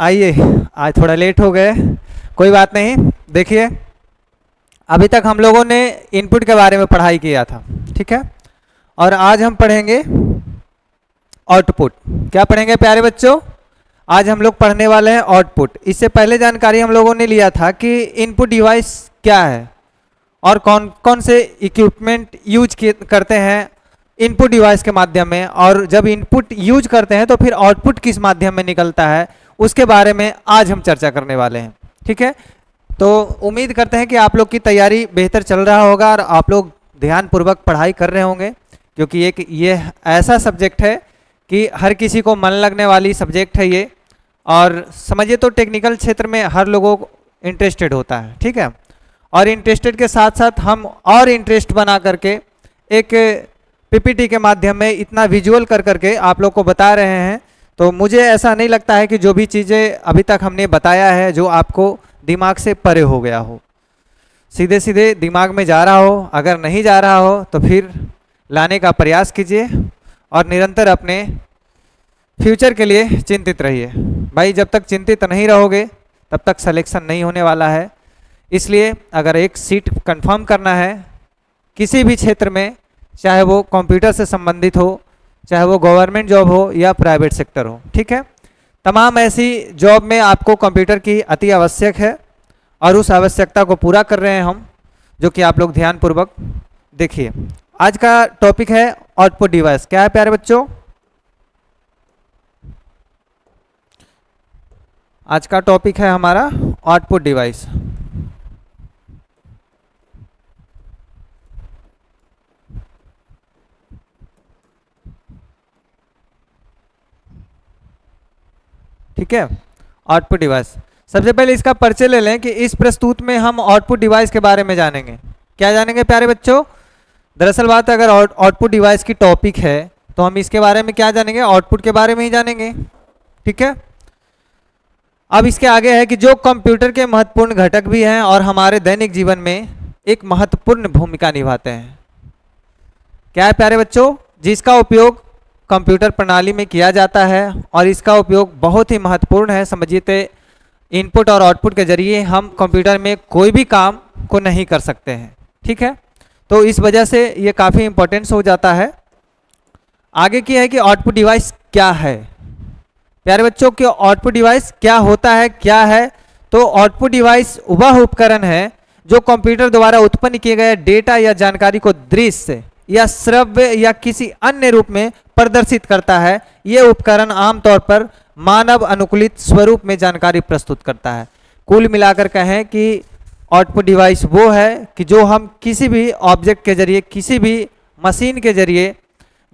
आइए, आज थोड़ा लेट हो गए, कोई बात नहीं। देखिए, अभी तक हम लोगों ने इनपुट के बारे में पढ़ाई किया था, ठीक है। और आज हम पढ़ेंगे आउटपुट। क्या पढ़ेंगे प्यारे बच्चों? आज हम लोग पढ़ने वाले हैं आउटपुट। इससे पहले जानकारी हम लोगों ने लिया था कि इनपुट डिवाइस क्या है और कौन कौन से इक्विपमेंट यूज करते हैं इनपुट डिवाइस के माध्यम में, और जब इनपुट यूज करते हैं तो फिर आउटपुट किस माध्यम में निकलता है, उसके बारे में आज हम चर्चा करने वाले हैं, ठीक है। तो उम्मीद करते हैं कि आप लोग की तैयारी बेहतर चल रहा होगा और आप लोग ध्यानपूर्वक पढ़ाई कर रहे होंगे, क्योंकि ये ऐसा सब्जेक्ट है कि हर किसी को मन लगने वाली सब्जेक्ट है ये। और समझिए तो टेक्निकल क्षेत्र में हर लोगों को इंटरेस्टेड होता है, ठीक है। और इंटरेस्टेड के साथ साथ हम और इंटरेस्ट बना करके एक पीपीटी के माध्यम में इतना विजुअल कर करके आप लोग को बता रहे हैं। तो मुझे ऐसा नहीं लगता है कि जो भी चीज़ें अभी तक हमने बताया है जो आपको दिमाग से परे हो गया हो, सीधे सीधे दिमाग में जा रहा हो। अगर नहीं जा रहा हो तो फिर लाने का प्रयास कीजिए और निरंतर अपने फ्यूचर के लिए चिंतित रहिए। भाई, जब तक चिंतित नहीं रहोगे तब तक सिलेक्शन नहीं होने वाला है। इसलिए अगर एक सीट कंफर्म करना है किसी भी क्षेत्र में, चाहे वो कंप्यूटर से संबंधित हो, चाहे वो गवर्नमेंट जॉब हो या प्राइवेट सेक्टर हो, ठीक है, तमाम ऐसी जॉब में आपको कंप्यूटर की अति आवश्यक है और उस आवश्यकता को पूरा कर रहे हैं हम, जो कि आप लोग ध्यानपूर्वक देखिए। आज का टॉपिक है आउटपुट डिवाइस। क्या है प्यारे बच्चों? आज का टॉपिक है हमारा आउटपुट डिवाइस। ठीक है, आउटपुट डिवाइस। सबसे पहले इसका परिचय ले लें कि इस प्रस्तुत में हम आउटपुट डिवाइस के बारे में जानेंगे। क्या जानेंगे प्यारे बच्चों? दरअसल बात अगर आउटपुट डिवाइस की टॉपिक है तो हम इसके बारे में क्या जानेंगे? आउटपुट के बारे में ही जानेंगे, ठीक है। अब इसके आगे है कि जो कंप्यूटर के महत्वपूर्ण घटक भी हैं और हमारे दैनिक जीवन में एक महत्वपूर्ण भूमिका निभाते हैं। क्या है प्यारे बच्चों? जिसका उपयोग कंप्यूटर प्रणाली में किया जाता है और इसका उपयोग बहुत ही महत्वपूर्ण है। समझिए तो इनपुट और आउटपुट के जरिए हम कंप्यूटर में कोई भी काम को नहीं कर सकते हैं, ठीक है। तो इस वजह से ये काफ़ी इंपॉर्टेंस हो जाता है। आगे की है कि आउटपुट डिवाइस क्या है प्यारे बच्चों? कि आउटपुट डिवाइस क्या होता है, क्या है? तो आउटपुट डिवाइस वह उपकरण है जो कंप्यूटर द्वारा उत्पन्न किए गए डेटा या जानकारी को दृश्य या श्रव्य या किसी अन्य रूप में प्रदर्शित करता है। यह उपकरण आमतौर पर मानव अनुकूलित स्वरूप में जानकारी प्रस्तुत करता है। कुल मिलाकर कहें कि आउटपुट डिवाइस वो है कि जो हम किसी भी ऑब्जेक्ट के जरिए, किसी भी मशीन के जरिए,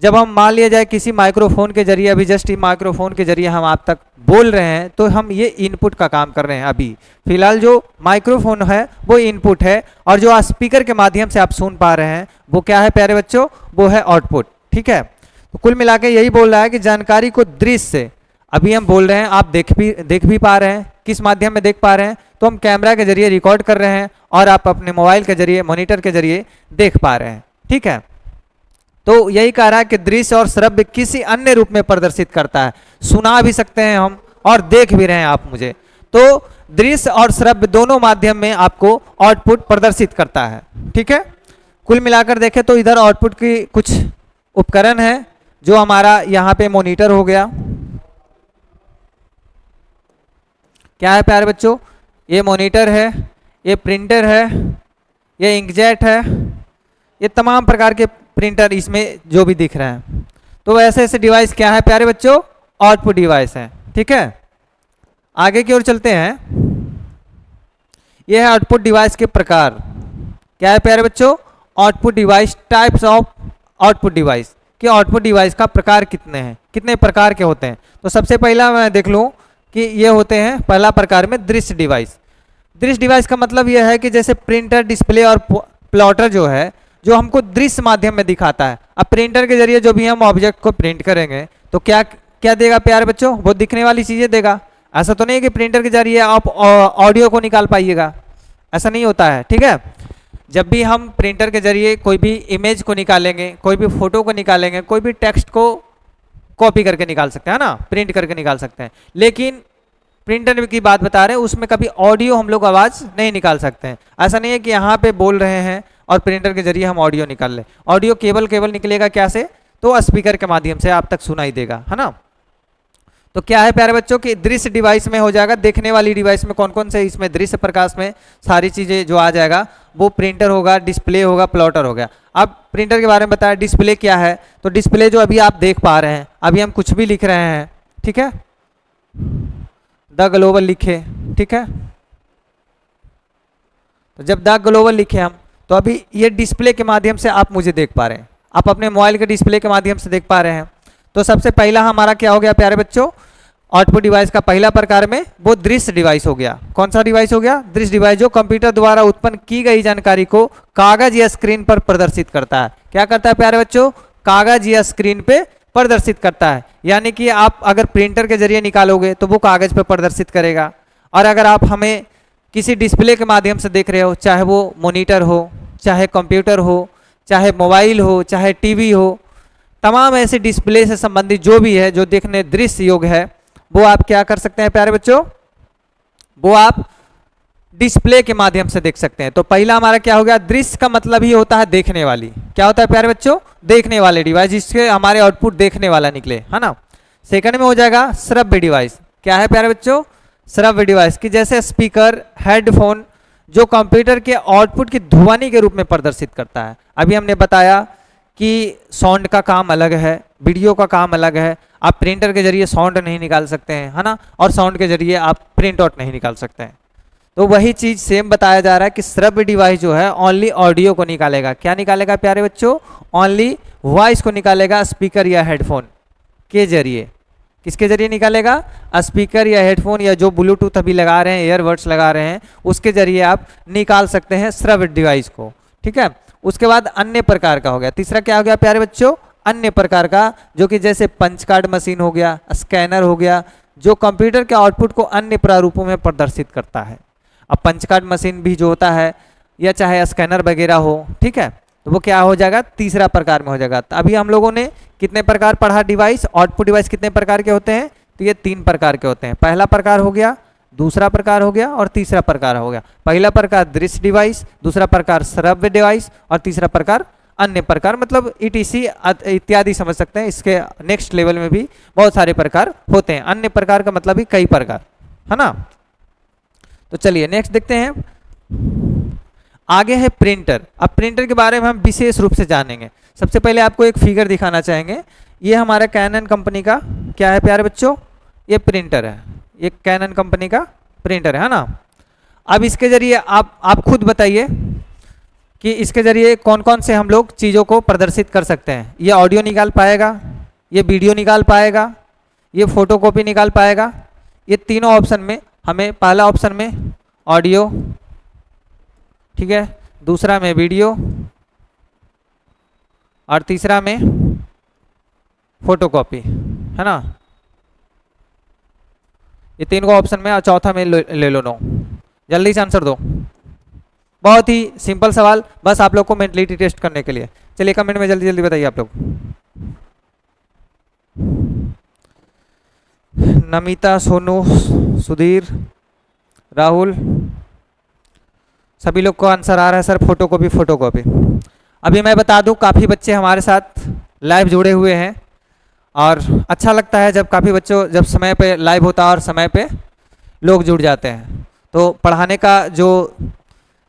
जब हम मान लिया जाए किसी माइक्रोफोन के जरिए, अभी जस्ट माइक्रोफोन के जरिए हम आप तक बोल रहे हैं, तो हम ये इनपुट का काम कर रहे हैं। अभी फिलहाल जो माइक्रोफोन है वो इनपुट है और जो स्पीकर के माध्यम से आप सुन पा रहे हैं वो क्या है प्यारे बच्चों? वो है आउटपुट, ठीक है। तो कुल मिला के यही बोल रहा है कि जानकारी को दृश्य, अभी हम बोल रहे हैं, आप देख भी पा रहे हैं। किस माध्यम में देख पा रहे हैं? तो हम कैमरा के जरिए रिकॉर्ड कर रहे हैं और आप अपने मोबाइल के जरिए, मॉनिटर के जरिए देख पा रहे हैं, ठीक है। तो यही कह रहा है कि दृश्य और श्रव्य किसी अन्य रूप में प्रदर्शित करता है। सुना भी सकते हैं हम और देख भी रहे हैं आप मुझे। तो दृश्य और श्रव्य दोनों माध्यम में आपको आउटपुट प्रदर्शित करता है, ठीक है। कुल मिलाकर देखें तो इधर आउटपुट की कुछ उपकरण है, जो हमारा यहाँ पे मॉनिटर हो गया। क्या है प्यारे बच्चों? ये मॉनिटर है, ये प्रिंटर है, ये इंकजेट है, ये तमाम प्रकार के प्रिंटर इसमें जो भी दिख रहे हैं। तो ऐसे ऐसे डिवाइस क्या है प्यारे बच्चों? आउटपुट डिवाइस है, ठीक है। आगे की ओर चलते हैं। यह है आउटपुट डिवाइस के प्रकार। क्या है प्यारे बच्चों? Output device, types of output device. कि आउटपुट डिवाइस का प्रकार कितने हैं, कितने प्रकार के होते हैं। तो सबसे पहला मैं देख लूँ कि ये होते हैं, पहला प्रकार में दृश्य डिवाइस। दृश्य डिवाइस का मतलब यह है कि जैसे प्रिंटर, डिस्प्ले और प्लॉटर जो है, जो हमको दृश्य माध्यम में दिखाता है। अब प्रिंटर के जरिए जो भी हम ऑब्जेक्ट को प्रिंट करेंगे तो क्या क्या देगा प्यारे बच्चों? वो दिखने वाली चीज़ें देगा। ऐसा तो नहीं है कि प्रिंटर के जरिए आप ऑडियो को निकाल पाइएगा, ऐसा नहीं होता है, ठीक है। जब भी हम प्रिंटर के जरिए कोई भी इमेज को निकालेंगे, कोई भी फोटो को निकालेंगे, कोई भी टेक्स्ट को कॉपी करके निकाल सकते हैं ना, प्रिंट करके निकाल सकते हैं। लेकिन प्रिंटर की बात बता रहे हैं, उसमें कभी ऑडियो हम लोग आवाज़ नहीं निकाल सकते हैं। ऐसा नहीं है कि यहाँ पे बोल रहे हैं और प्रिंटर के जरिए हम ऑडियो निकाल लें। ऑडियो केवल निकलेगा क्या से, तो स्पीकर के माध्यम से आप तक सुनाई देगा, है ना। तो क्या है प्यारे बच्चों कि दृश्य डिवाइस में हो जाएगा, देखने वाली डिवाइस में कौन कौन से, इसमें दृश्य प्रकाश में सारी चीज़ें जो आ जाएगा वो प्रिंटर होगा, डिस्प्ले होगा, प्लॉटर हो गया। अब प्रिंटर के बारे में बताया, डिस्प्ले क्या है, तो डिस्प्ले जो अभी आप देख पा रहे हैं, अभी हम कुछ भी लिख रहे हैं, ठीक है, द ग्लोबल लिखे, ठीक है, तो जब द ग्लोबल लिखे हम, तो अभी ये डिस्प्ले के माध्यम से आप मुझे देख पा रहे हैं, आप अपने मोबाइल के डिस्प्ले के माध्यम से देख पा रहे हैं। तो सबसे पहला हमारा क्या हो गया प्यारे बच्चों, आउटपुट डिवाइस का पहला प्रकार में वो दृश्य डिवाइस हो गया। कौन सा डिवाइस हो गया, दृश्य डिवाइस, जो कंप्यूटर द्वारा उत्पन्न की गई जानकारी को कागज या स्क्रीन पर प्रदर्शित करता है। क्या करता है प्यारे बच्चों, कागज या स्क्रीन पे प्रदर्शित करता है। यानी कि आप अगर प्रिंटर के जरिए निकालोगे तो वो कागज पर प्रदर्शित करेगा, और अगर आप हमें किसी डिस्प्ले के माध्यम से देख रहे हो, चाहे वो मॉनिटर हो, चाहे कंप्यूटर हो, चाहे मोबाइल हो, चाहे टीवी हो, तमाम ऐसे डिस्प्ले से संबंधित जो भी है, जो देखने दृश्य योग्य है, वो आप क्या कर सकते हैं प्यारे बच्चों, वो आप डिस्प्ले के माध्यम से देख सकते हैं। तो पहला हमारा क्या हो गया, दृश्य का मतलब ही होता है देखने वाली। क्या होता है प्यारे बच्चों, देखने वाले डिवाइस, जिसके हमारे आउटपुट देखने वाला निकले, है ना। सेकंड में हो जाएगा श्रव्य डिवाइस। क्या है प्यारे बच्चों, श्रव्य डिवाइस की जैसे स्पीकर, हेडफोन, जो कंप्यूटर के आउटपुट की ध्वनि के रूप में प्रदर्शित करता है। अभी हमने बताया कि साउंड का काम अलग है, वीडियो का काम अलग है। आप प्रिंटर के जरिए साउंड नहीं निकाल सकते हैं, है ना, और साउंड के जरिए आप प्रिंट आउट नहीं निकाल सकते हैं। तो वही चीज़ सेम बताया जा रहा है कि श्रव्य डिवाइस जो है ओनली ऑडियो को निकालेगा। क्या निकालेगा प्यारे बच्चों, ओनली वॉइस को निकालेगा, स्पीकर या हेडफोन के जरिए। किसके जरिए निकालेगा, स्पीकर या हेडफोन, या जो ब्लूटूथ अभी लगा रहे हैं, ईयरबड्स लगा रहे हैं, उसके जरिए आप निकाल सकते हैं श्रव्य डिवाइस को, ठीक है। उसके बाद अन्य प्रकार का हो गया। तीसरा क्या हो गया प्यारे बच्चों, अन्य प्रकार का, जो कि जैसे पंच कार्ड मशीन हो गया, स्कैनर हो गया, जो कंप्यूटर के आउटपुट को अन्य प्रारूपों में प्रदर्शित करता है। अब पंच कार्ड मशीन भी जो होता है, या चाहे स्कैनर वगैरह हो, ठीक है, तो वो क्या हो जाएगा, तीसरा प्रकार में हो जाएगा। तो अभी हम लोगों ने कितने प्रकार पढ़ा डिवाइस, आउटपुट डिवाइस कितने प्रकार के होते हैं, तो ये 3 प्रकार के होते हैं। पहला प्रकार हो गया, दूसरा प्रकार हो गया, और तीसरा प्रकार हो गया। पहला प्रकार दृश्य डिवाइस, दूसरा प्रकार श्रव्य डिवाइस, और तीसरा प्रकार अन्य प्रकार, मतलब ईटीसी इत्यादि समझ सकते हैं। इसके नेक्स्ट लेवल में भी बहुत सारे प्रकार होते हैं। अन्य प्रकार का मतलब ही कई प्रकार, है ना। तो चलिए नेक्स्ट देखते हैं, आगे है प्रिंटर। अब प्रिंटर के बारे में हम विशेष रूप से जानेंगे। सबसे पहले आपको एक फिगर दिखाना चाहेंगे। ये हमारा कैनन कंपनी का क्या है प्यारे बच्चों, ये प्रिंटर है, ये कैनन कंपनी का प्रिंटर है ना। अब इसके जरिए आप खुद बताइए कि इसके जरिए कौन कौन से हम लोग चीज़ों को प्रदर्शित कर सकते हैं। ये ऑडियो निकाल पाएगा, ये वीडियो निकाल पाएगा, ये फोटोकॉपी निकाल पाएगा। ये तीनों ऑप्शन में हमें, पहला ऑप्शन में ऑडियो, ठीक है, दूसरा में वीडियो, और तीसरा में फोटोकॉपी, है ना। ये तीन को ऑप्शन में, और चौथा में ले लो। नो, जल्दी से आंसर दो। बहुत ही सिंपल सवाल, बस आप लोग को मेंटलिटी टेस्ट करने के लिए। चलिए कमेंट में जल्दी जल्दी बताइए आप लोग। नमिता, सोनू, सुधीर, राहुल, सभी लोग को आंसर आ रहा है सर, फोटोकॉपी फोटोकॉपी। अभी मैं बता दूं, काफ़ी बच्चे हमारे साथ लाइव जुड़े हुए हैं, और अच्छा लगता है जब काफ़ी बच्चों, जब समय पे लाइव होता है और समय पे लोग जुड़ जाते हैं, तो पढ़ाने का जो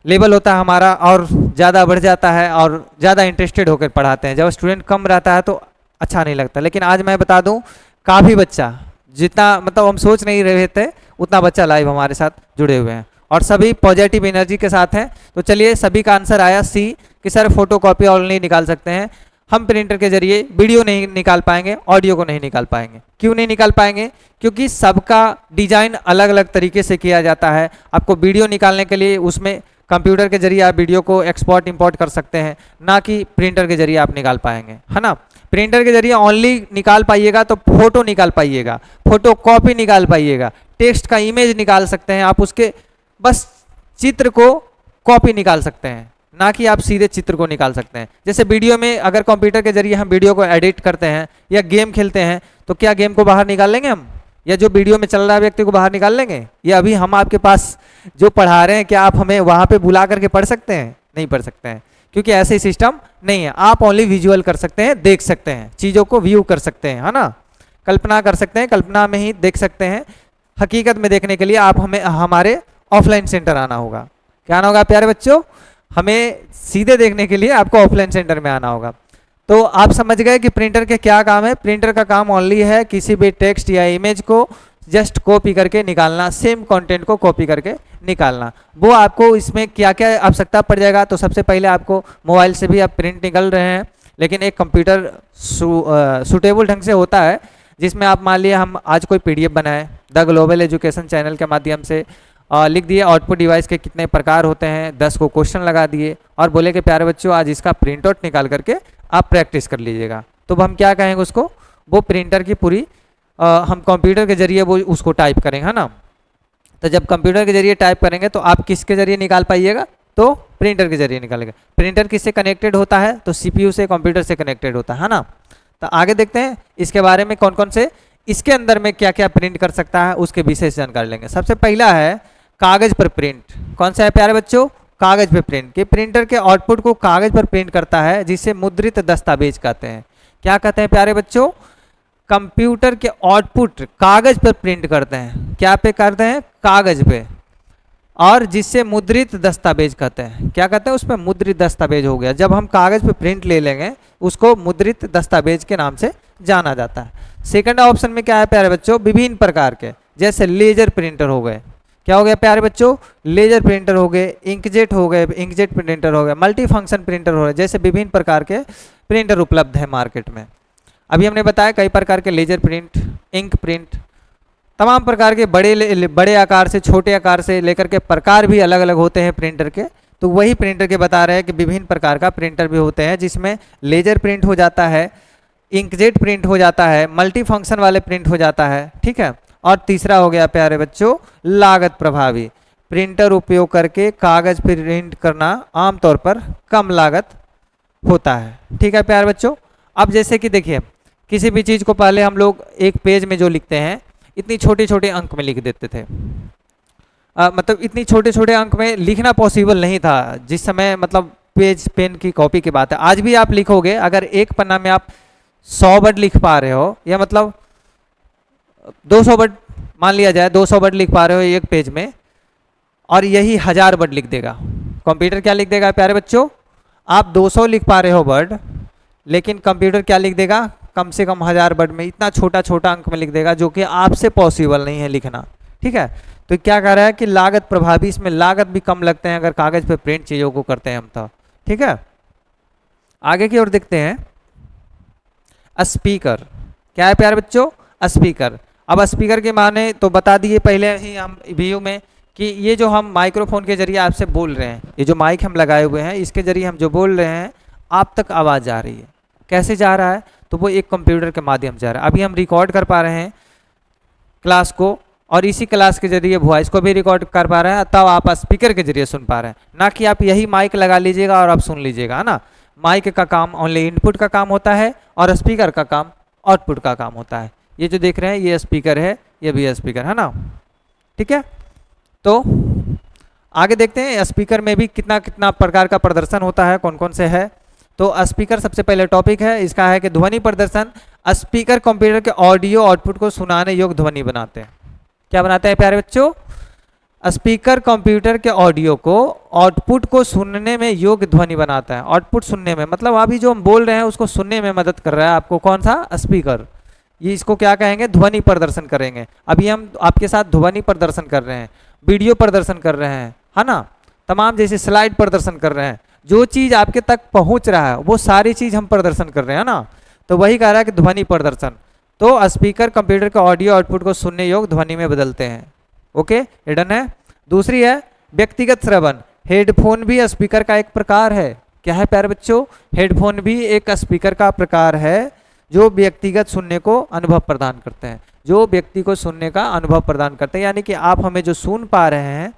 लेवल होता है हमारा और ज़्यादा बढ़ जाता है, और ज़्यादा इंटरेस्टेड होकर पढ़ाते हैं। जब स्टूडेंट कम रहता है तो अच्छा नहीं लगता। लेकिन आज मैं बता दूं, काफ़ी बच्चा, जितना मतलब हम सोच नहीं रहे थे उतना बच्चा लाइव हमारे साथ जुड़े हुए हैं, और सभी पॉजिटिव एनर्जी के साथ हैं। तो चलिए, सभी का आंसर आया सी, कि सर फोटोकॉपी ऑनली निकाल सकते हैं हम, प्रिंटर के जरिए वीडियो नहीं निकाल पाएंगे, ऑडियो को नहीं निकाल पाएंगे। क्यों नहीं निकाल पाएंगे, क्योंकि सबका डिजाइन अलग अलग तरीके से किया जाता है। आपको वीडियो निकालने के लिए उसमें कंप्यूटर के जरिए आप वीडियो को एक्सपोर्ट इंपोर्ट कर सकते हैं, ना कि प्रिंटर के जरिए आप निकाल पाएंगे, है ना। प्रिंटर के जरिए ओनली निकाल पाइएगा तो फोटो निकाल पाइएगा, फोटो कॉपी निकाल पाइएगा, टेक्स्ट का इमेज निकाल सकते हैं आप, उसके बस चित्र को कॉपी निकाल सकते हैं, ना कि आप सीधे चित्र को निकाल सकते हैं। जैसे वीडियो में अगर कंप्यूटर के जरिए हम वीडियो को एडिट करते हैं या गेम खेलते हैं, तो क्या गेम को बाहर निकाल लेंगे हम? या जो वीडियो में चल रहा है व्यक्ति को बाहर निकाल लेंगे, या अभी हम आपके पास जो पढ़ा रहे हैं क्या आप हमें वहाँ पे बुला करके पढ़ सकते हैं? नहीं पढ़ सकते हैं, क्योंकि ऐसे सिस्टम नहीं है। आप ओनली विजुअल कर सकते हैं, देख सकते हैं, चीज़ों को व्यू कर सकते हैं, है ना, कल्पना कर सकते हैं, कल्पना में ही देख सकते हैं। हकीकत में देखने के लिए आप हमें हमारे ऑफलाइन सेंटर आना होगा। क्या आना होगा प्यारे बच्चों? हमें सीधे देखने के लिए आपको ऑफलाइन सेंटर में आना होगा। तो आप समझ गए कि प्रिंटर के क्या काम है। प्रिंटर का काम ओनली है किसी भी टेक्स्ट या इमेज को जस्ट कॉपी करके निकालना, सेम कंटेंट को कॉपी करके निकालना। वो आपको इसमें क्या क्या आवश्यकता पड़ जाएगा, तो सबसे पहले आपको मोबाइल से भी आप प्रिंट निकल रहे हैं, लेकिन एक कंप्यूटर सूटेबल ढंग से होता है, जिसमें आप मान लिया हम आज कोई PDF बनाए द ग्लोबल एजुकेशन चैनल के माध्यम से, लिख दिए आउटपुट डिवाइस के कितने प्रकार होते हैं, 10 को क्वेश्चन लगा दिए और बोले कि प्यारे बच्चों आज इसका प्रिंट आउट निकाल करके आप प्रैक्टिस कर लीजिएगा। तो हम क्या कहेंगे उसको, वो प्रिंटर की पूरी हम कंप्यूटर के जरिए वो उसको टाइप करेंगे, है ना। तो जब कंप्यूटर के जरिए टाइप करेंगे तो आप किसके जरिए निकाल पाइएगा, तो प्रिंटर के जरिए निकालेगा। प्रिंटर किससे कनेक्टेड होता है, तो CPU से, कंप्यूटर से कनेक्टेड होता है ना। तो आगे देखते हैं इसके बारे में कौन कौन से इसके अंदर में क्या क्या प्रिंट कर सकता है, उसके विशेष जानकारी लेंगे। सबसे पहला है कागज पर प्रिंट। कौन सा है प्यारे बच्चों? कागज पर प्रिंट। कि प्रिंटर के आउटपुट को कागज पर प्रिंट करता है, जिसे मुद्रित दस्तावेज कहते हैं। क्या कहते हैं प्यारे बच्चों? कंप्यूटर के आउटपुट कागज पर प्रिंट करते हैं। क्या पे करते हैं? कागज पे, और जिससे मुद्रित दस्तावेज कहते हैं। क्या कहते हैं? उसमें मुद्रित दस्तावेज हो गया। जब हम कागज पे प्रिंट ले लेंगे उसको मुद्रित दस्तावेज के नाम से जाना जाता है। सेकंड ऑप्शन में क्या है प्यारे बच्चों? विभिन्न प्रकार के, जैसे लेजर प्रिंटर हो गए। क्या हो गया प्यारे बच्चों? लेजर प्रिंटर हो गए, इंकजेट हो गए, इंकजेट प्रिंटर हो गए, मल्टी फंक्शन प्रिंटर हो गए। जैसे विभिन्न प्रकार के प्रिंटर उपलब्ध है मार्केट में। अभी हमने बताया कई प्रकार के लेजर प्रिंट, इंक प्रिंट, तमाम प्रकार के बड़े आकार से छोटे आकार से लेकर के प्रकार भी अलग अलग होते हैं प्रिंटर के। तो वही प्रिंटर के बता रहे हैं कि विभिन्न प्रकार का प्रिंटर भी होते हैं, जिसमें लेजर प्रिंट हो जाता है, इंकजेट प्रिंट हो जाता है, मल्टी फंक्शन वाले प्रिंट हो जाता है, ठीक है। और तीसरा हो गया प्यारे बच्चों लागत प्रभावी। प्रिंटर उपयोग करके कागज प्रिंट करना आमतौर पर कम लागत होता है, ठीक है प्यारे बच्चों। अब जैसे कि देखिए किसी भी चीज़ को पहले हम लोग एक पेज में जो लिखते हैं इतनी छोटे छोटे अंक में लिख देते थे। मतलब इतनी छोटे छोटे अंक में लिखना पॉसिबल नहीं था जिस समय, मतलब पेज पेन की कॉपी की बात है। आज भी आप लिखोगे, अगर एक पन्ना में आप 100 वर्ड लिख पा रहे हो, या मतलब 200 वर्ड मान लिया जाए, 200 वर्ड लिख पा रहे हो एक पेज में, और यही 1000 वर्ड लिख देगा कंप्यूटर। क्या लिख देगा प्यारे बच्चों? आप 200 लिख पा रहे हो वर्ड, लेकिन कंप्यूटर क्या लिख देगा? कम से कम 1000 वर्ड में, इतना छोटा छोटा अंक में लिख देगा, जो कि आपसे पॉसिबल नहीं है लिखना, ठीक है। तो क्या कह रहा है कि लागत प्रभावी, इसमें लागत भी कम लगते हैं अगर कागज पे प्रिंट चीज़ों को करते हैं हम तो, ठीक है। आगे की ओर देखते हैं स्पीकर। क्या है प्यारे बच्चों? स्पीकर। अब स्पीकर के माने तो बता दिए पहले ही हम वीडियो में कि ये जो हम माइक्रोफोन के जरिए आपसे बोल रहे हैं, ये जो माइक हम लगाए हुए हैं, इसके जरिए हम जो बोल रहे हैं आप तक आवाज़ जा रही है। कैसे जा रहा है? तो वो एक कंप्यूटर के माध्यम से जा रहा है। अभी हम रिकॉर्ड कर पा रहे हैं क्लास को, और इसी क्लास के जरिए वॉइस को भी रिकॉर्ड कर पा रहे हैं, तब आप स्पीकर के जरिए सुन पा रहे हैं, ना कि आप यही माइक लगा लीजिएगा और आप सुन लीजिएगा, है ना। माइक का काम ओनली इनपुट का काम होता है, और स्पीकर का काम आउटपुट का काम होता है। ये जो देख रहे हैं ये स्पीकर है, ये भी स्पीकर है ना, ठीक है। तो आगे देखते हैं स्पीकर में भी कितना कितना प्रकार का प्रदर्शन होता है, कौन कौन से है। तो स्पीकर सबसे पहले टॉपिक है इसका है कि ध्वनि प्रदर्शन। स्पीकर कंप्यूटर के ऑडियो आउटपुट को सुनाने योग्य ध्वनि बनाते हैं। क्या बनाते हैं प्यारे बच्चों? स्पीकर कंप्यूटर के ऑडियो को आउटपुट को सुनने में योग्य ध्वनि बनाता है। आउटपुट सुनने में मतलब अभी जो हम बोल रहे हैं उसको सुनने में मदद कर रहा है आपको कौन सा? स्पीकर। ये इसको क्या कहेंगे? ध्वनि प्रदर्शन करेंगे। अभी हम आपके साथ ध्वनि प्रदर्शन कर रहे हैं, वीडियो प्रदर्शन कर रहे हैं, है ना, तमाम जैसे स्लाइड प्रदर्शन कर रहे हैं। जो चीज़ आपके तक पहुंच रहा है वो सारी चीज़ हम प्रदर्शन कर रहे हैं ना। तो वही कह रहा है कि ध्वनि प्रदर्शन। तो स्पीकर कंप्यूटर के ऑडियो आउटपुट को सुनने योग्य ध्वनि में बदलते हैं। ओके, ये डन है। दूसरी है व्यक्तिगत श्रवण। हेडफोन भी स्पीकर का एक प्रकार है। क्या है प्यारे बच्चों? हेडफोन भी एक स्पीकर का प्रकार है जो व्यक्तिगत सुनने को अनुभव प्रदान करते हैं, जो व्यक्ति को सुनने का अनुभव प्रदान करते हैं। यानी कि आप हमें जो सुन पा रहे हैं,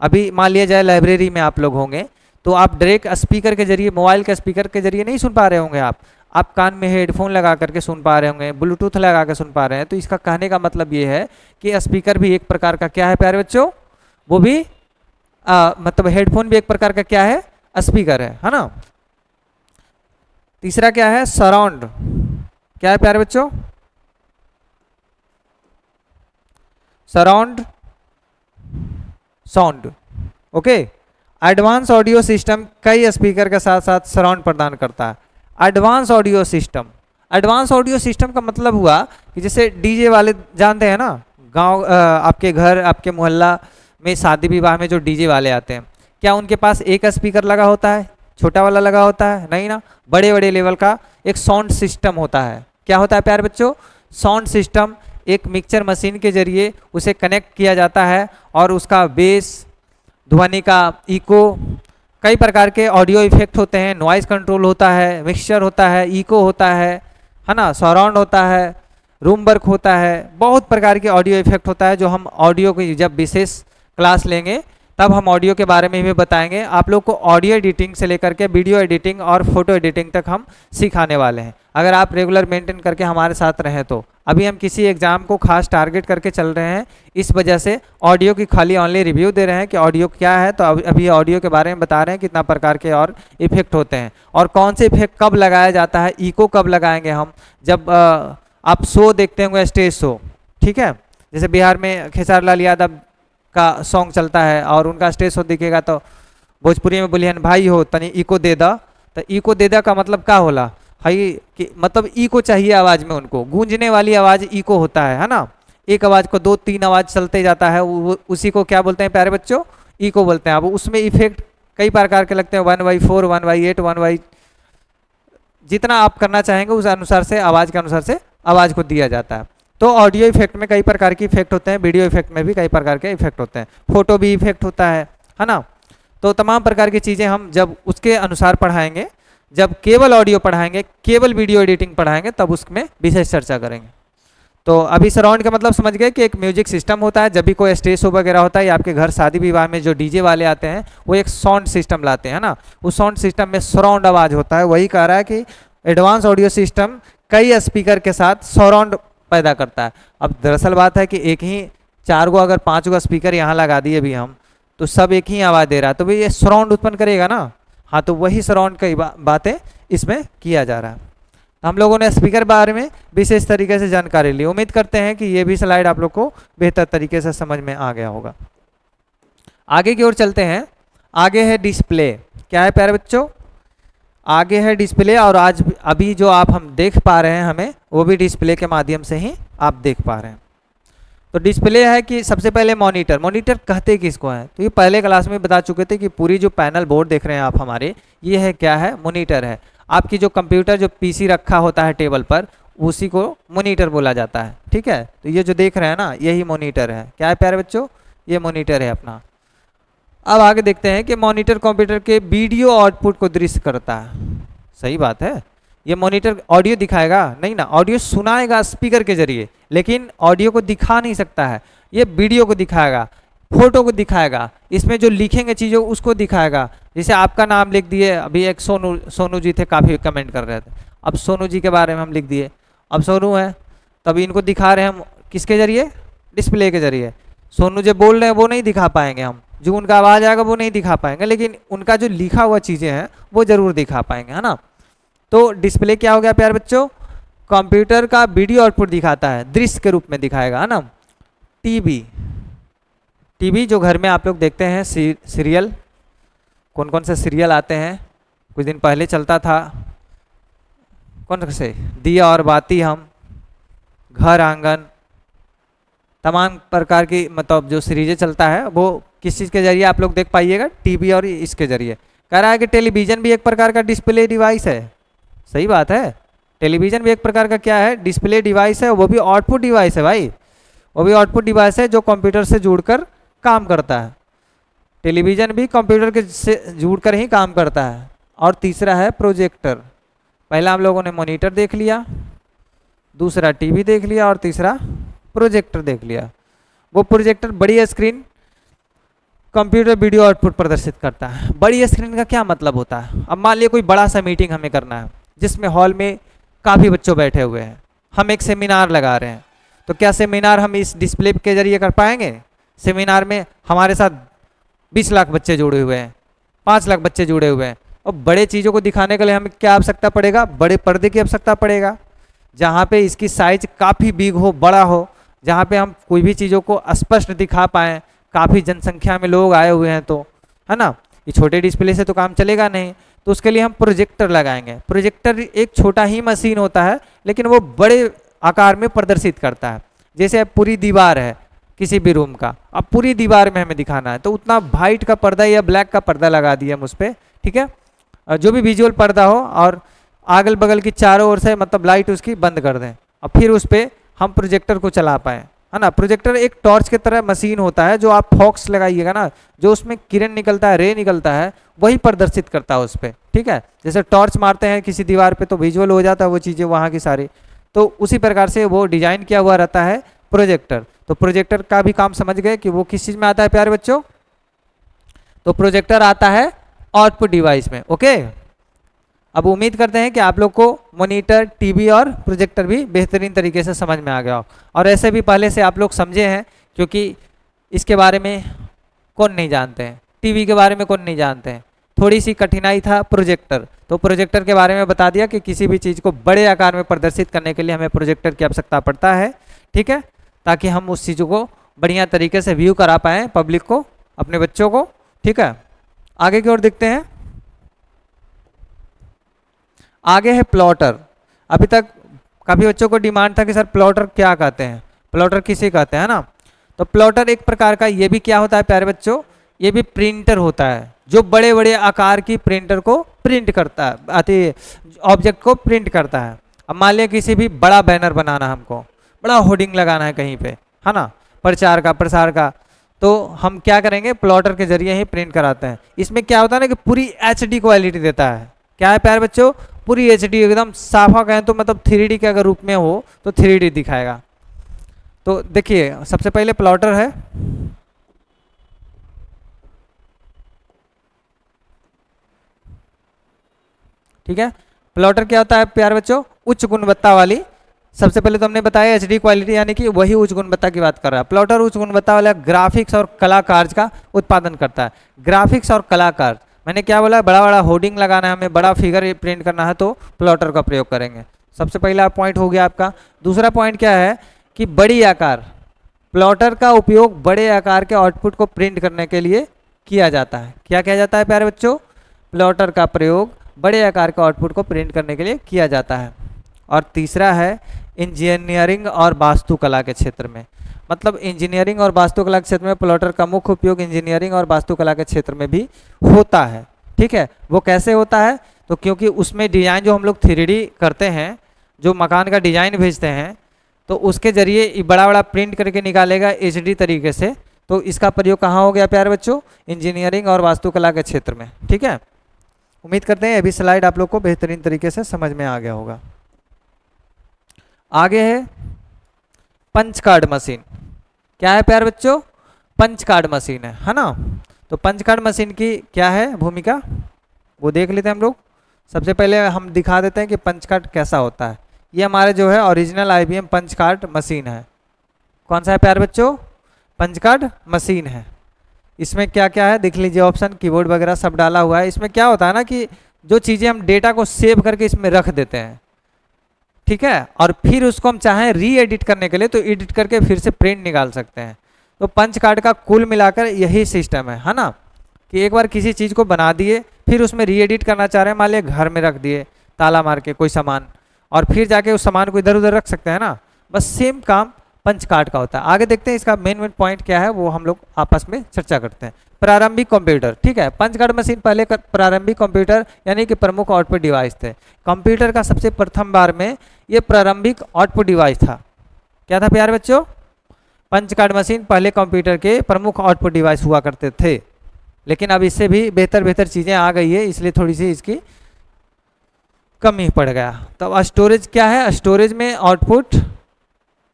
अभी मान लिया जाए लाइब्रेरी में आप लोग होंगे तो आप डायरेक्ट स्पीकर के जरिए, मोबाइल के स्पीकर के जरिए नहीं सुन पा रहे होंगे, आप कान में हेडफोन लगा करके सुन पा रहे होंगे, ब्लूटूथ लगा के सुन पा रहे हैं। तो इसका कहने का मतलब ये है कि स्पीकर भी एक प्रकार का क्या है प्यारे बच्चों, वो भी मतलब हेडफोन भी एक प्रकार का क्या है, स्पीकर है ना। तीसरा क्या है, सराउंड, क्या है प्यारे बच्चों, surround sound. Okay, advance audio system कई स्पीकर के साथ साथ सराउंड प्रदान करता है। Advance audio system, advance audio system का मतलब हुआ कि जैसे डीजे वाले जानते हैं ना, गांव आपके घर आपके मोहल्ला में शादी विवाह में जो डीजे वाले आते हैं, क्या उनके पास एक स्पीकर लगा होता है, छोटा वाला लगा होता है, नहीं ना, बड़े बड़े लेवल का एक साउंड सिस्टम होता है। क्या होता है प्यारे बच्चों, साउंड सिस्टम। एक मिक्सर मशीन के जरिए उसे कनेक्ट किया जाता है और उसका बेस, ध्वनि का इको, कई प्रकार के ऑडियो इफेक्ट होते हैं, नॉइज कंट्रोल होता है, मिक्सचर होता है, इको होता है ना, सराउंड होता है, रूम वर्क होता है, बहुत प्रकार के ऑडियो इफेक्ट होता है जो हम ऑडियो की जब विशेष क्लास लेंगे तब हम ऑडियो के बारे में भी बताएंगे। आप लोग को ऑडियो एडिटिंग से लेकर के वीडियो एडिटिंग और फोटो एडिटिंग तक हम सिखाने वाले हैं, अगर आप रेगुलर मेंटेन करके हमारे साथ रहें तो। अभी हम किसी एग्जाम को खास टारगेट करके चल रहे हैं, इस वजह से ऑडियो की खाली ऑनली रिव्यू दे रहे हैं कि ऑडियो क्या है, तो अभी ऑडियो के बारे में बता रहे हैं कितना प्रकार के और इफेक्ट होते हैं और कौन से इफेक्ट कब लगाया जाता है, इको कब लगाएंगे हम, जब आप शो देखते होंगे, स्टेज शो, ठीक है, जैसे बिहार में खेसारी लाल यादव का सॉन्ग चलता है और उनका स्टेज शो दिखेगा तो भोजपुरी में बोलिए भाई हो तनी इको दे दा, तो इको दे दा का मतलब क्या होला भाई कि मतलब इको चाहिए आवाज़ में, उनको गूंजने वाली आवाज़ इको होता है ना। एक आवाज़ को दो तीन आवाज़ चलते जाता है, उसी को क्या बोलते हैं प्यारे बच्चों, इको बोलते हैं। अब उसमें इफेक्ट कई प्रकार के लगते हैं, 1/4, 1/8, 1/, जितना आप करना चाहेंगे उस अनुसार से आवाज़ के अनुसार से आवाज़ को दिया जाता है। तो ऑडियो इफेक्ट में कई प्रकार के इफेक्ट होते हैं, वीडियो इफेक्ट में भी कई प्रकार के इफेक्ट होते हैं, फोटो भी इफेक्ट होता है ना। तो तमाम प्रकार की चीज़ें हम जब उसके अनुसार पढ़ाएंगे, जब केवल ऑडियो पढ़ाएंगे, केवल वीडियो एडिटिंग पढ़ाएंगे, तब उसमें विशेष चर्चा करेंगे। तो अभी सराउंड का मतलब समझ गए कि एक म्यूजिक सिस्टम होता है, जब भी कोई स्टेज शो वगैरह होता है या आपके घर शादी विवाह में जो डीजे वाले आते हैं वो एक साउंड सिस्टम लाते हैं ना, उस साउंड सिस्टम में सराउंड आवाज़ होता है। वही कह रहा है कि एडवांस ऑडियो सिस्टम कई स्पीकर के साथ सराउंड पैदा करता है। अब दरअसल बात है कि एक ही 4 गो अगर 5 गो स्पीकर यहाँ लगा दिए भी हम, तो सब एक ही आवाज़ दे रहा है, तो भाई ये सराउंड उत्पन्न करेगा ना। हाँ, तो वही सराउंड की बातें इसमें किया जा रहा है। हम लोगों ने स्पीकर बारे में विशेष तरीके से जानकारी ली। उम्मीद करते हैं कि ये भी स्लाइड आप लोग को बेहतर तरीके से समझ में आ गया होगा। आगे की ओर चलते हैं। आगे है डिस्प्ले। क्या है प्यारे बच्चों, आगे है डिस्प्ले। और आज अभी जो आप हम देख पा रहे हैं हमें, वो भी डिस्प्ले के माध्यम से ही आप देख पा रहे हैं। तो डिस्प्ले है कि सबसे पहले मॉनिटर। मॉनिटर कहते किसको है, तो ये पहले क्लास में बता चुके थे कि पूरी जो पैनल बोर्ड देख रहे हैं आप हमारे, ये है क्या है, मॉनिटर है। आपकी जो कंप्यूटर जो पीसी रखा होता है टेबल पर, उसी को मॉनिटर बोला जाता है, ठीक है। तो ये जो देख रहे हैं ना, यही मॉनिटर है। क्या है प्यारे बच्चों, ये मॉनिटर है अपना। अब आगे देखते हैं कि मॉनिटर कंप्यूटर के वीडियो आउटपुट को दृश्य करता है। सही बात है, ये मॉनिटर ऑडियो दिखाएगा नहीं ना, ऑडियो सुनाएगा स्पीकर के जरिए, लेकिन ऑडियो को दिखा नहीं सकता है। ये वीडियो को दिखाएगा, फोटो को दिखाएगा, इसमें जो लिखेंगे चीज़ों उसको दिखाएगा। जैसे आपका नाम लिख दिए, अभी एक सोनू जी थे, काफ़ी कमेंट कर रहे थे, अब सोनू जी के बारे में हम लिख दिए, अब सोनू है, तभी इनको दिखा रहे हैं हम किसके जरिए, डिस्प्ले के जरिए। सोनू जो बोल रहे हैं वो नहीं दिखा पाएंगे हम, जो उनका आवाज़ आएगा वो नहीं दिखा पाएंगे, लेकिन उनका जो लिखा हुआ चीज़ें हैं वो ज़रूर दिखा पाएंगे, है ना। तो डिस्प्ले क्या हो गया प्यारे बच्चों, कंप्यूटर का वीडियो आउटपुट दिखाता है, दृश्य के रूप में दिखाएगा, है ना। टीवी जो घर में आप लोग देखते हैं, सीरियल, कौन कौन से सीरियल आते हैं, कुछ दिन पहले चलता था, कौन से, दिया और बाती, हम, घर आंगन, तमाम प्रकार की मतलब जो सीरीजें चलता है वो किस चीज़ के जरिए आप लोग देख पाइएगा, टीवी और इसके जरिए। कह रहा है कि टेलीविज़न भी एक प्रकार का डिस्प्ले डिवाइस है। सही बात है, टेलीविज़न भी एक प्रकार का क्या है, डिस्प्ले डिवाइस है, वो भी आउटपुट डिवाइस है भाई, वो भी आउटपुट डिवाइस है जो कंप्यूटर से जुड़कर काम करता है। टेलीविज़न भी कंप्यूटर के से जुड़कर ही काम करता है। और तीसरा है प्रोजेक्टर। पहला हम लोगों ने मॉनिटर देख लिया, दूसरा टीवी देख लिया और तीसरा प्रोजेक्टर देख लिया। वो प्रोजेक्टर बड़ी स्क्रीन कंप्यूटर वीडियो आउटपुट प्रदर्शित करता है। बड़ी स्क्रीन का क्या मतलब होता है, अब मान लिया कोई बड़ा सा मीटिंग हमें करना है, जिसमें हॉल में काफ़ी बच्चों बैठे हुए हैं, हम एक सेमिनार लगा रहे हैं, तो क्या सेमिनार हम इस डिस्प्ले के जरिए कर पाएंगे? सेमिनार में हमारे साथ 20 लाख बच्चे जुड़े हुए हैं, 5 लाख बच्चे जुड़े हुए हैं, और बड़े चीज़ों को दिखाने के लिए हमें क्या आवश्यकता पड़ेगा? बड़े पर्दे की आवश्यकता पड़ेगा, जहाँ पे इसकी साइज काफ़ी बिग हो, बड़ा हो, जहाँ पे हम कोई भी चीज़ों को स्पष्ट दिखा पाएँ, काफ़ी जनसंख्या में लोग आए हुए हैं, तो है ना, ये छोटे डिस्प्ले से तो काम चलेगा नहीं, तो उसके लिए हम प्रोजेक्टर लगाएंगे। प्रोजेक्टर एक छोटा ही मशीन होता है, लेकिन वो बड़े आकार में प्रदर्शित करता है। जैसे अब पूरी दीवार है किसी भी रूम का, अब पूरी दीवार में हमें दिखाना है, तो उतना वाइट का पर्दा या ब्लैक का पर्दा लगा दिया हम उस पर, ठीक है, जो भी विजुअल पर्दा हो, और अगल बगल की चारों ओर से मतलब लाइट उसकी बंद कर दें, और फिर उस पर हम प्रोजेक्टर को चला पाएँ, है ना। प्रोजेक्टर एक टॉर्च की तरह मशीन होता है, जो आप फॉक्स लगाइएगा ना, जो उसमें किरण निकलता है, रे निकलता है, वही प्रदर्शित करता है उस पर, ठीक है। जैसे टॉर्च मारते हैं किसी दीवार पे तो विजुअल हो जाता है वो चीज़ें वहाँ की सारी, तो उसी प्रकार से वो डिजाइन किया हुआ रहता है प्रोजेक्टर। तो प्रोजेक्टर का भी काम समझ गए कि वो किस चीज़ में आता है प्यारे बच्चों? तो प्रोजेक्टर आता है आउटपुट डिवाइस में, ओके। अब उम्मीद करते हैं कि आप लोग को मॉनिटर, टीवी और प्रोजेक्टर भी बेहतरीन तरीके से समझ में आ गया हो, और ऐसे भी पहले से आप लोग समझे हैं, क्योंकि इसके बारे में कौन नहीं जानते हैं, टीवी के बारे में कौन नहीं जानते हैं। थोड़ी सी कठिनाई था प्रोजेक्टर, तो प्रोजेक्टर के बारे में बता दिया कि किसी भी चीज़ को बड़े आकार में प्रदर्शित करने के लिए हमें प्रोजेक्टर की आवश्यकता पड़ता है, ठीक है, ताकि हम उस चीज़ों को बढ़िया तरीके से व्यू करा पाएँ पब्लिक को, अपने बच्चों को, ठीक है। आगे की ओर देखते हैं। आगे है प्लॉटर। अभी तक काफ़ी बच्चों को डिमांड था कि सर प्लॉटर क्या कहते हैं, प्लॉटर किसे कहते हैं ना। तो प्लॉटर एक प्रकार का ये भी क्या होता है प्यारे बच्चों, ये भी प्रिंटर होता है, जो बड़े बड़े आकार की प्रिंटर को प्रिंट करता है, आती ऑब्जेक्ट को प्रिंट करता है। अब मान लिया किसी भी बड़ा बैनर बनाना है, हमको बड़ा होर्डिंग लगाना है कहीं पे, है ना, प्रचार का, प्रसार का, तो हम क्या करेंगे? प्लॉटर के जरिए ही प्रिंट कराते हैं। इसमें क्या होता है ना कि पूरी HD क्वालिटी देता है। क्या है प्यारे बच्चों? पूरी HD, एकदम साफा कहें तो मतलब 3D के अगर रूप में हो तो 3D दिखाएगा। तो देखिए सबसे पहले प्लॉटर है, ठीक है। प्लॉटर क्या होता है प्यारे बच्चों? उच्च गुणवत्ता वाली, सबसे पहले तो हमने बताया HD क्वालिटी, यानी कि वही उच्च गुणवत्ता की बात कर रहा है। प्लॉटर उच्च गुणवत्ता वाला ग्राफिक्स और कलाकार का उत्पादन करता है। ग्राफिक्स और कलाकार, मैंने क्या बोला? बड़ा बड़ा होर्डिंग लगाना है हमें, बड़ा फिगर प्रिंट करना है तो प्लॉटर का प्रयोग करेंगे। सबसे पहला पॉइंट हो गया आपका। दूसरा पॉइंट क्या है कि बड़ी आकार, प्लॉटर का उपयोग बड़े आकार के आउटपुट को प्रिंट करने के लिए किया जाता है। क्या किया जाता है प्यारे बच्चों? प्लॉटर का प्रयोग बड़े आकार के आउटपुट को प्रिंट करने के लिए किया जाता है। और तीसरा है इंजीनियरिंग और वास्तुकला के क्षेत्र में, मतलब इंजीनियरिंग और वास्तुकला के क्षेत्र में प्लॉटर का मुख्य उपयोग इंजीनियरिंग और वास्तुकला के क्षेत्र में भी होता है, ठीक है। वो कैसे होता है? तो क्योंकि उसमें डिजाइन जो हम लोग 3D करते हैं, जो मकान का डिजाइन भेजते हैं, तो उसके जरिए बड़ा बड़ा प्रिंट करके निकालेगा HD तरीके से। तो इसका प्रयोग कहाँ हो गया प्यारे बच्चों? इंजीनियरिंग और वास्तुकला के क्षेत्र में, ठीक है। उम्मीद करते हैं अभी स्लाइड आप लोग को बेहतरीन तरीके से समझ में आ गया होगा। आगे है पंच कार्ड मशीन। क्या है प्यारे बच्चों? पंच कार्ड मशीन है ना। तो पंच कार्ड मशीन की क्या है भूमिका, वो देख लेते हैं हम लोग। सबसे पहले हम दिखा देते हैं कि पंच कार्ड कैसा होता है। ये हमारे जो है original IBM punch card machine है। कौन सा है प्यारे बच्चों? पंच कार्ड मशीन है। इसमें क्या क्या है देख लीजिए, ऑप्शन, कीबोर्ड वगैरह सब डाला हुआ है। इसमें क्या होता है ना कि जो चीज़ें हम डेटा को सेव करके इसमें रख देते हैं, ठीक है, और फिर उसको हम चाहें री एडिट करने के लिए तो एडिट करके फिर से प्रिंट निकाल सकते हैं। तो पंच कार्ड का कुल मिलाकर यही सिस्टम है ना, कि एक बार किसी चीज़ को बना दिए, फिर उसमें री एडिट करना चाह रहे हैं, मान लिया घर में रख दिए ताला मार के कोई सामान, और फिर जाके उस सामान को इधर उधर रख सकते हैं ना। बस सेम काम पंच कार्ड का होता है। आगे देखते हैं इसका मेन पॉइंट क्या है, वो हम लोग आपस में चर्चा करते हैं। प्रारंभिक कंप्यूटर, ठीक है। पंच कार्ड मशीन पहले प्रारंभिक कंप्यूटर यानी कि प्रमुख आउटपुट डिवाइस थे। कंप्यूटर का सबसे प्रथम बार में ये प्रारंभिक आउटपुट डिवाइस था। क्या था प्यारे बच्चों? पंच कार्ड मशीन पहले कंप्यूटर के प्रमुख आउटपुट डिवाइस हुआ करते थे, लेकिन अब इससे भी बेहतर चीज़ें आ गई है, इसलिए थोड़ी सी इसकी कमी पड़ गया। तो स्टोरेज क्या है? स्टोरेज में आउटपुट,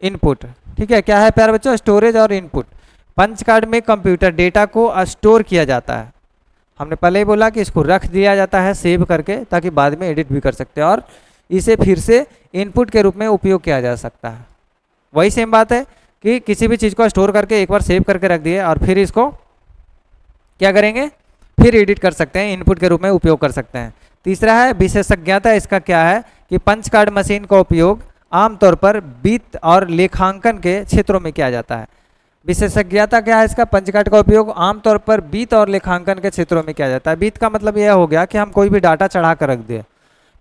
इनपुट, ठीक है। क्या है प्यारे बच्चों? स्टोरेज और इनपुट। पंच कार्ड में कंप्यूटर डेटा को स्टोर किया जाता है, हमने पहले ही बोला कि इसको रख दिया जाता है सेव करके, ताकि बाद में एडिट भी कर सकते हैं और इसे फिर से इनपुट के रूप में उपयोग किया जा सकता है। वही सेम बात है कि किसी भी चीज़ को स्टोर करके एक बार सेव करके रख दिए और फिर इसको क्या करेंगे, फिर एडिट कर सकते हैं, इनपुट के रूप में उपयोग कर सकते हैं। तीसरा है विशेषज्ञता। इसका क्या है कि पंच कार्ड मशीन का उपयोग आमतौर पर वित्त और लेखांकन के क्षेत्रों में किया जाता है। विशेषज्ञता क्या है इसका, पंच कार्ड का उपयोग आमतौर पर वित्त और लेखांकन के क्षेत्रों में किया जाता है। वित्त का मतलब यह हो गया कि हम कोई भी डाटा चढ़ा कर रख दिए,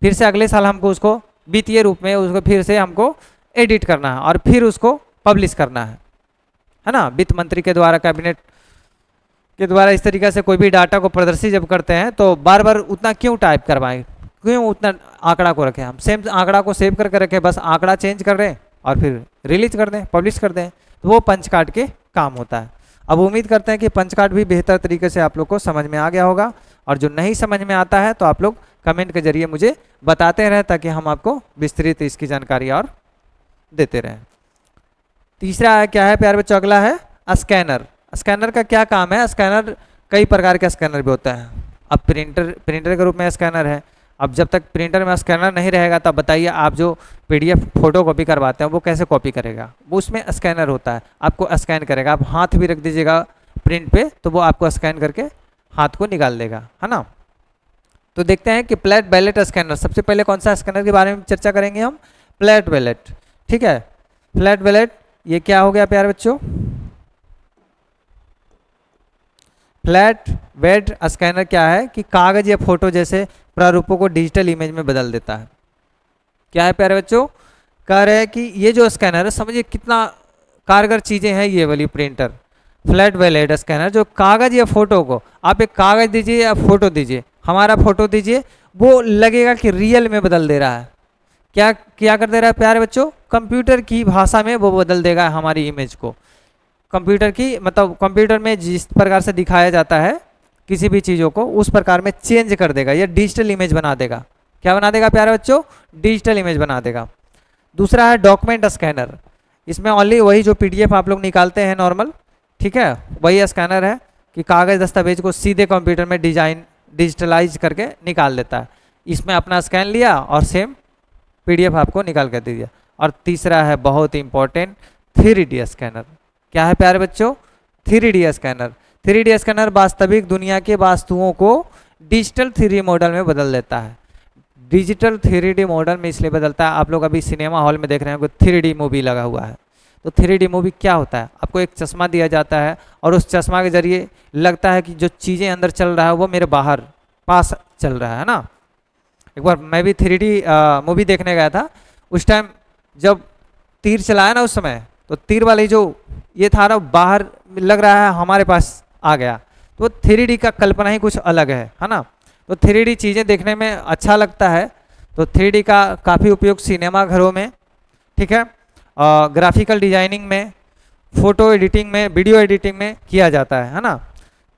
फिर से अगले साल हमको उसको वित्तीय रूप में उसको फिर से हमको एडिट करना है और फिर उसको पब्लिश करना है ना। वित्त मंत्री के द्वारा, कैबिनेट के द्वारा इस तरीके से कोई भी डाटा को प्रदर्शित जब करते हैं तो बार बार उतना क्यों टाइप करवाएं, क्यों उतना आंकड़ा को रखें, हम सेम आंकड़ा को सेव करके रखें, बस आंकड़ा चेंज कर दें और फिर रिलीज कर दें, पब्लिश कर दें, तो वो पंच कार्ड के काम होता है। अब उम्मीद करते हैं कि पंच कार्ड भी बेहतर तरीके से आप लोग को समझ में आ गया होगा, और जो नहीं समझ में आता है तो आप लोग कमेंट के जरिए मुझे बताते रहें ताकि हम आपको विस्तृत इसकी जानकारी और देते रहें। तीसरा है क्या है प्यारे बच्चों, अगला है स्कैनर। स्कैनर का क्या काम है, स्कैनर कई प्रकार के स्कैनर भी होता है। अब प्रिंटर के रूप में स्कैनर है। अब जब तक प्रिंटर में स्कैनर नहीं रहेगा तब बताइए आप जो PDF फोटो कॉपी करवाते हैं वो कैसे कॉपी करेगा, वो उसमें स्कैनर होता है, आपको स्कैन करेगा। आप हाथ भी रख दीजिएगा प्रिंट पे तो वो आपको स्कैन करके हाथ को निकाल देगा, है ना। तो देखते हैं कि फ्लैट बैलेट स्कैनर, सबसे पहले कौन सा स्कैनर के बारे में चर्चा करेंगे हम, फ्लैट बैलेट। ठीक है, फ्लैट बैलेट ये क्या हो गया प्यारे बच्चों, फ्लैट बेड स्कैनर क्या है कि कागज या फोटो जैसे प्रारूपों को डिजिटल इमेज में बदल देता है। क्या है प्यारे बच्चों, कह रहे हैं कि ये जो स्कैनर है, समझिए कितना कारगर चीज़ें हैं ये वाली प्रिंटर, फ्लैट बेलेट स्कैनर, जो कागज या फोटो को, आप एक कागज दीजिए या फोटो दीजिए, हमारा फोटो दीजिए, वो लगेगा कि रियल में बदल दे रहा है। क्या क्या कर दे रहा है प्यारे बच्चों, कंप्यूटर की भाषा में वो बदल देगा हमारी इमेज को। कंप्यूटर की मतलब कंप्यूटर में जिस प्रकार से दिखाया जाता है किसी भी चीज़ों को उस प्रकार में चेंज कर देगा, या डिजिटल इमेज बना देगा। क्या बना देगा प्यारे बच्चों, डिजिटल इमेज बना देगा। दूसरा है डॉक्यूमेंट स्कैनर, इसमें ओनली वही जो PDF आप लोग निकालते हैं नॉर्मल, ठीक है, वही स्कैनर है कि कागज़ दस्तावेज को सीधे कंप्यूटर में डिजिटलाइज करके निकाल देता है। इसमें अपना स्कैन लिया और सेम PDF आपको निकाल कर दे दिया। और तीसरा है बहुत ही इंपॉर्टेंट 3D स्कैनर। क्या है प्यारे बच्चों, 3D स्कैनर। 3D स्कैनर वास्तविक दुनिया के वस्तुओं को डिजिटल 3D मॉडल में बदल देता है। डिजिटल 3D मॉडल में इसलिए बदलता है, आप लोग अभी सिनेमा हॉल में देख रहे हैं 3D मूवी लगा हुआ है, तो 3D मूवी क्या होता है, आपको एक चश्मा दिया जाता है और उस चश्मा के जरिए लगता है कि जो चीज़ें अंदर चल रहा है वो मेरे बाहर पास चल रहा है ना। एक बार मैं भी 3D मूवी देखने गया था, उस टाइम जब तीर चलाया ना उस समय, तो तीर वाली जो ये था ना बाहर लग रहा है हमारे पास आ गया, तो 3D का कल्पना ही कुछ अलग है ना। तो 3D चीज़ें देखने में अच्छा लगता है, तो 3D का काफ़ी उपयोग सिनेमा घरों में, ठीक है, ग्राफिकल डिजाइनिंग में, फोटो एडिटिंग में, वीडियो एडिटिंग में किया जाता है ना।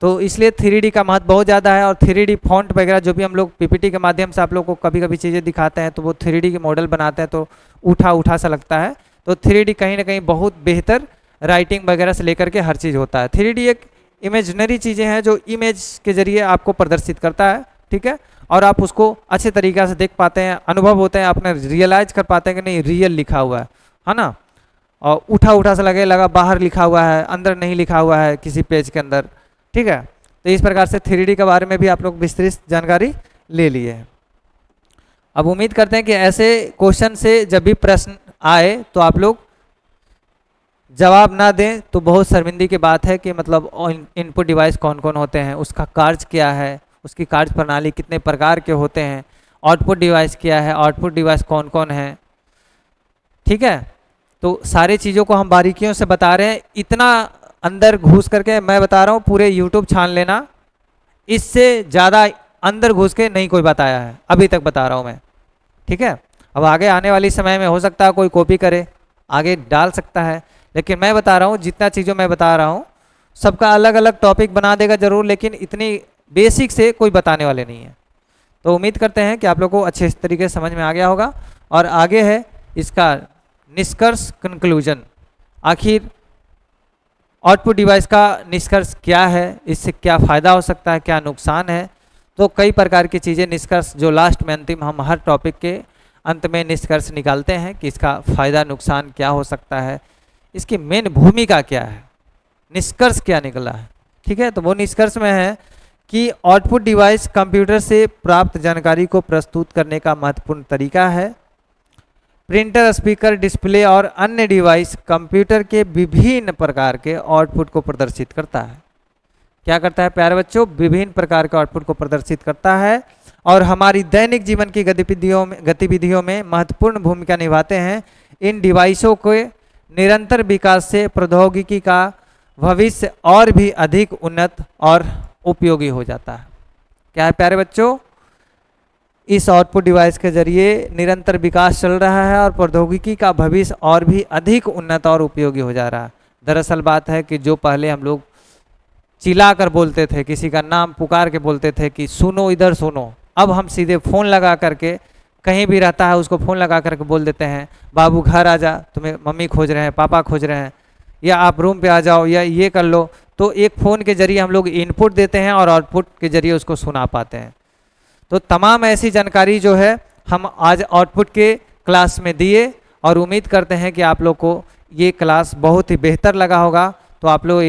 तो इसलिए 3D का महत्व बहुत ज़्यादा है। और 3D फॉन्ट वगैरह जो भी हम लोग PPT के माध्यम से आप लोग को कभी कभी चीज़ें दिखाते हैं तो वो 3D के मॉडल बनाते हैं तो उठा सा लगता है। तो 3D कहीं ना कहीं बहुत बेहतर राइटिंग वगैरह से लेकर के हर चीज़ होता है। 3D एक इमेजनरी चीज़ें हैं जो इमेज के जरिए आपको प्रदर्शित करता है, ठीक है, और आप उसको अच्छे तरीक़े से देख पाते हैं, अनुभव होते हैं, अपने रियलाइज कर पाते हैं कि नहीं रियल लिखा हुआ है ना। और उठा सा लगा बाहर लिखा हुआ है, अंदर नहीं लिखा हुआ है किसी पेज के अंदर, ठीक है। तो इस प्रकार से 3D के बारे में भी आप लोग विस्तृत जानकारी ले लिए हैं। अब उम्मीद करते हैं कि ऐसे क्वेश्चन से जब भी प्रश्न आए तो आप लोग जवाब ना दें तो बहुत शर्मिंदगी की बात है कि मतलब इनपुट डिवाइस कौन कौन होते हैं, उसका कार्य क्या है, उसकी कार्य प्रणाली कितने प्रकार के होते हैं, आउटपुट डिवाइस क्या है, आउटपुट डिवाइस कौन कौन है, ठीक है। तो सारी चीज़ों को हम बारीकियों से बता रहे हैं, इतना अंदर घुस करके मैं बता रहा हूँ, पूरे YouTube छान लेना, इससे ज़्यादा अंदर घुस के नहीं कोई बताया है, अभी तक बता रहा हूँ मैं, ठीक है। अब आगे आने वाली समय में हो सकता है कोई कॉपी करे, आगे डाल सकता है, लेकिन मैं बता रहा हूँ जितना चीज़ों मैं बता रहा हूँ सबका अलग अलग टॉपिक बना देगा ज़रूर, लेकिन इतनी बेसिक से कोई बताने वाले नहीं है। तो उम्मीद करते हैं कि आप लोग को अच्छे तरीके से समझ में आ गया होगा। और आगे है इसका निष्कर्ष, कंक्लूजन, आखिर आउटपुट डिवाइस का निष्कर्ष क्या है, इससे क्या फ़ायदा हो सकता है, क्या नुकसान है। तो कई प्रकार की चीज़ें निष्कर्ष जो लास्ट में अंतिम हम हर टॉपिक के अंत में निष्कर्ष निकालते हैं कि इसका फ़ायदा नुकसान क्या हो सकता है, इसकी मेन भूमिका क्या है, निष्कर्ष क्या निकला है। ठीक है, तो वो निष्कर्ष में है कि आउटपुट डिवाइस कंप्यूटर से प्राप्त जानकारी को प्रस्तुत करने का महत्वपूर्ण तरीका है। प्रिंटर, स्पीकर, डिस्प्ले और अन्य डिवाइस कंप्यूटर के विभिन्न प्रकार के आउटपुट को प्रदर्शित करता है। क्या करता है प्यारे बच्चों? विभिन्न प्रकार के आउटपुट को प्रदर्शित करता है और हमारी दैनिक जीवन की गतिविधियों में महत्वपूर्ण भूमिका निभाते हैं। इन डिवाइसों के निरंतर विकास से प्रौद्योगिकी का भविष्य और भी अधिक उन्नत और उपयोगी हो जाता है। क्या है प्यारे बच्चों? इस आउटपुट डिवाइस के जरिए निरंतर विकास चल रहा है और प्रौद्योगिकी का भविष्य और भी अधिक उन्नत और उपयोगी हो जा रहा है। दरअसल बात है कि जो पहले हम लोग चिल्ला कर बोलते थे, किसी का नाम पुकार के बोलते थे कि सुनो इधर सुनो, अब हम सीधे फ़ोन लगा करके, कहीं भी रहता है उसको फ़ोन लगा करके बोल देते हैं बाबू घर आ जा, तुम्हें मम्मी खोज रहे हैं, पापा खोज रहे हैं, या आप रूम पे आ जाओ, या ये कर लो। तो एक फ़ोन के जरिए हम लोग इनपुट देते हैं और आउटपुट के जरिए उसको सुना पाते हैं। तो तमाम ऐसी जानकारी जो है हम आज आउटपुट के क्लास में दिए और उम्मीद करते हैं कि आप लोग को ये क्लास बहुत ही बेहतर लगा होगा। तो आप लोग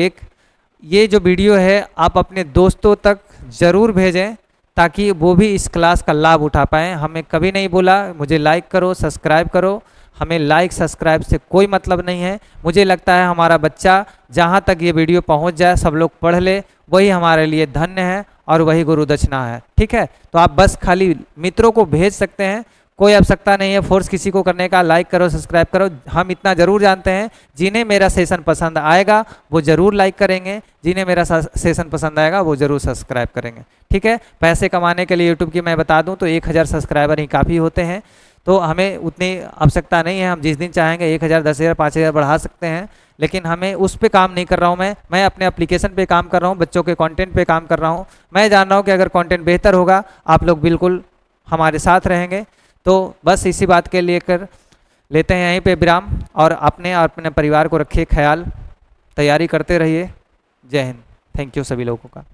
ये जो वीडियो है आप अपने दोस्तों तक ज़रूर भेजें ताकि वो भी इस क्लास का लाभ उठा पाएँ। हमें कभी नहीं बोला मुझे लाइक करो, सब्सक्राइब करो, हमें लाइक सब्सक्राइब से कोई मतलब नहीं है। मुझे लगता है हमारा बच्चा जहाँ तक ये वीडियो पहुँच जाए, सब लोग पढ़ ले, वही हमारे लिए धन्य है और वही गुरु दक्षिणा है। ठीक है, तो आप बस खाली मित्रों को भेज सकते हैं, कोई आवश्यकता नहीं है फोर्स किसी को करने का। लाइक करो, सब्सक्राइब करो। हम इतना ज़रूर जानते हैं जिन्हें मेरा सेशन पसंद आएगा वो ज़रूर लाइक करेंगे, जिन्हें मेरा सेशन पसंद आएगा वो ज़रूर सब्सक्राइब करेंगे। ठीक है, पैसे कमाने के लिए यूट्यूब की मैं बता दूं तो 1000 सब्सक्राइबर ही काफ़ी होते हैं, तो हमें उतनी आवश्यकता नहीं है। हम जिस दिन चाहेंगे 1000, 10,000, 5,000 बढ़ा सकते हैं, लेकिन हमें उस पे काम नहीं कर रहा हूँ। मैं अपने एप्लीकेशन पे काम कर रहा हूँ, बच्चों के कंटेंट पे काम कर रहा हूँ। मैं जान रहा हूँ कि अगर कंटेंट बेहतर होगा आप लोग बिल्कुल हमारे साथ रहेंगे। तो बस इसी बात के लेकर लेते हैं यहीं पे विराम, और अपने परिवार को रखिए ख्याल, तैयारी करते रहिए। जय हिंद। थैंक यू सभी लोगों का।